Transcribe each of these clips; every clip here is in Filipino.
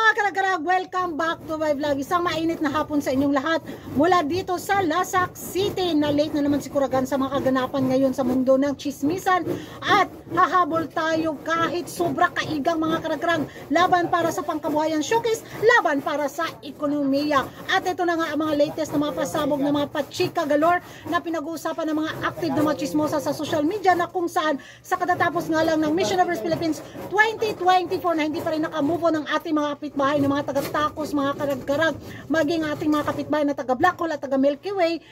mga karag-karag, welcome back to my vlog. Isang mainit na hapon sa inyong lahat mula dito sa Lasak City. Na late na naman si Kuragan sa mga kaganapan ngayon sa mundo ng chismisan. At hahabol tayo kahit sobra kaigang mga karag-karag. Laban para sa pangkabuhayan showcase, laban para sa ekonomiya. At ito na nga ang mga latest na mga pasabog na mga pachika galore na pinag-uusapan ng mga active na mga chismosa sa social media, na kung saan sa katatapos nga lang ng Miss Universe Philippines 2024 na hindi pa rin nakamove on ng ating mga kapitbahay ng mga taga-Tacos, mga karag-karag, maging ating mga kapitbahay na taga-Black Hole at taga-Milky Way,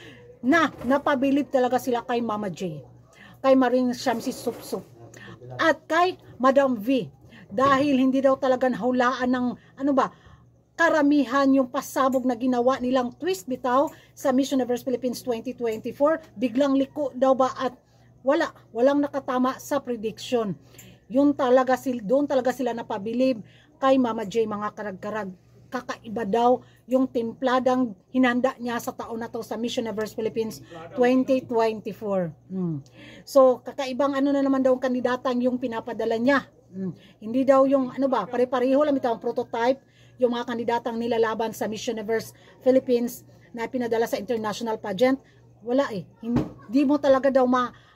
na napabilib talaga sila kay Mama J, kay Maring Shamsi Supsup, at kay Madam V, dahil hindi daw talaga nahulaan ng karamihan yung pasabog na ginawa nilang twist bitaw sa Miss Universe Philippines 2024. Biglang liko daw ba at walang nakatama sa prediction. Doon talaga sila napabilib kay Mama J, mga karag-karag. Kakaiba daw yung timpladang hinanda niya sa taon na to sa Miss Universe Philippines 2024. So kakaibang na naman daw ang kandidatang yung pinapadala niya. Hindi daw yung pare-pareho lang ito ang prototype yung mga kandidatang nilalaban sa Miss Universe Philippines na pinadala sa international pageant. Wala hindi mo talaga daw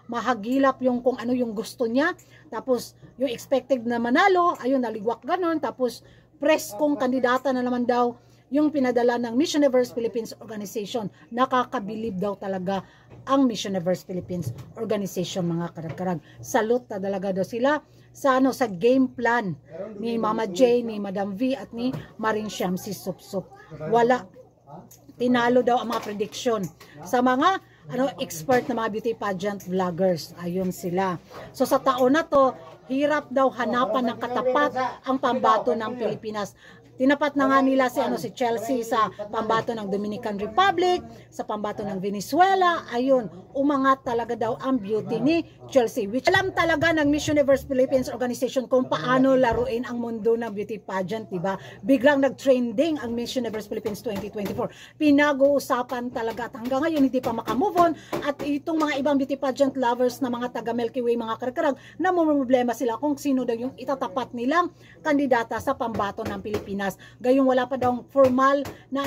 mahagilap yung kung ano yung gusto niya. Tapos yung expected na manalo, ayun, naligwak ganon. Tapos preskong kandidata na naman daw yung pinadala ng Miss Universe Philippines Organization. Nakakabilib daw talaga ang Miss Universe Philippines Organization, mga karag-karag. Salute na talaga daw sila sa game plan ni Mama J, ni Madam V at ni Maring Shamsi Supsup. Wala. Tinalo daw ang mga prediction sa mga expert na mga beauty pageant vloggers. Ayun sila. So sa taon na to, hirap daw hanapan ng katapat ang pambato ng Pilipinas. Tinapat na nga nila si Chelsea sa pambato ng Dominican Republic, sa pambato ng Venezuela. Ayun, umangat talaga daw ang beauty ni Chelsea. Which alam talaga ng Miss Universe Philippines Organization kung paano laruin ang mundo ng beauty pageant, diba? Biglang nag-trending ang Miss Universe Philippines 2024. Pinag-uusapan talaga at hanggang ngayon hindi pa makamove on. At itong mga ibang beauty pageant lovers na mga taga Milky Way, mga karkarag, na problema sila kung sino daw yung itatapat nilang kandidata sa pambato ng Pilipinas. Gayong wala pa daw formal na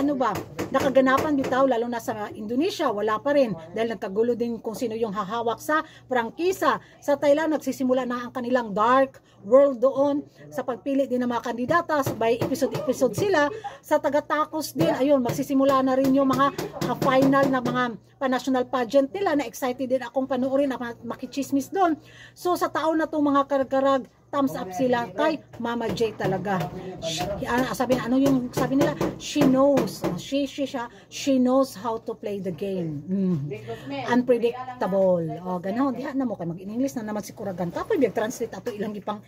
nakaganapan bitaw, lalo na sa Indonesia, wala pa rin dahil nagkagulo din kung sino yung hahawak sa prangkisa. Sa Thailand, nagsisimula na ang kanilang dark world doon sa pagpili din ng mga kandidata, by episode sila. Sa taga-Tacos din, ayun, magsisimula na rin yung mga final na mga pa-national pageant nila, na excited din akong panoorin at makichismis doon. So sa taon na to, mga karag-karag, thumbs up sila kay Mama J talaga. Sabi nila, she knows. She knows how to play the game. Unpredictable. Ganon. Diyan na mo kay mag-in-English na naman si Kuragan. Tapos translate ato ilang ipang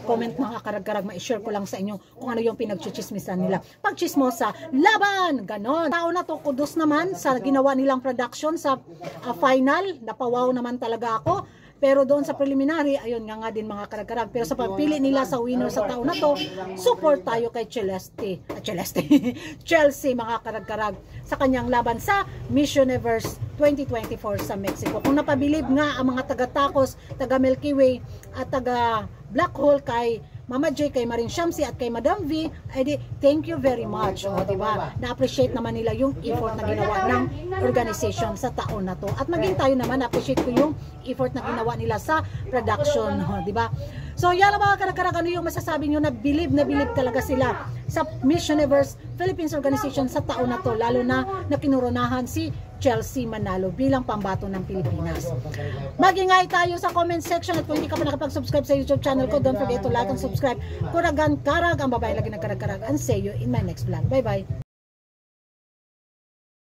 comment mga karag-karag. Ma-share ko lang sa inyo kung ano yung pinagchichismisan nila. Pagchismosa, laban! Ganon. Tao na to, kudos naman sa ginawa nilang production sa final. Napawaw naman talaga ako. Pero doon sa preliminary, ayun nga din mga karag-karag. Pero sa pagpili nila sa winner sa taon na to, support tayo kay Chelsea, mga karag-karag, sa kanyang laban sa Miss Universe 2024 sa Mexico. Kung napabilib nga ang mga taga-Tacos, taga-Milky Way at taga-Black Hole kay Mama J, kay Maring Shamsi at kay Madam V, edi thank you very much. Diba? Na-appreciate naman nila yung effort na ginawa ng organization sa taon na to. At maging tayo naman, na-appreciate ko yung effort na ginawa nila sa production. Diba? So yan ang mga karag-karag, ano yung masasabi nyo na bilib talaga sila sa Miss Universe Philippines Organization sa taon na to, lalo na kinuronahan si Chelsea Manalo bilang pambato ng Pilipinas. Mag-ingay tayo sa comment section, at kung hindi ka pa nakapag-subscribe sa YouTube channel ko, don't forget to like and subscribe. Kuragan Karag, ang babae lagi ng karag-karag, and see you in my next vlog. Bye bye!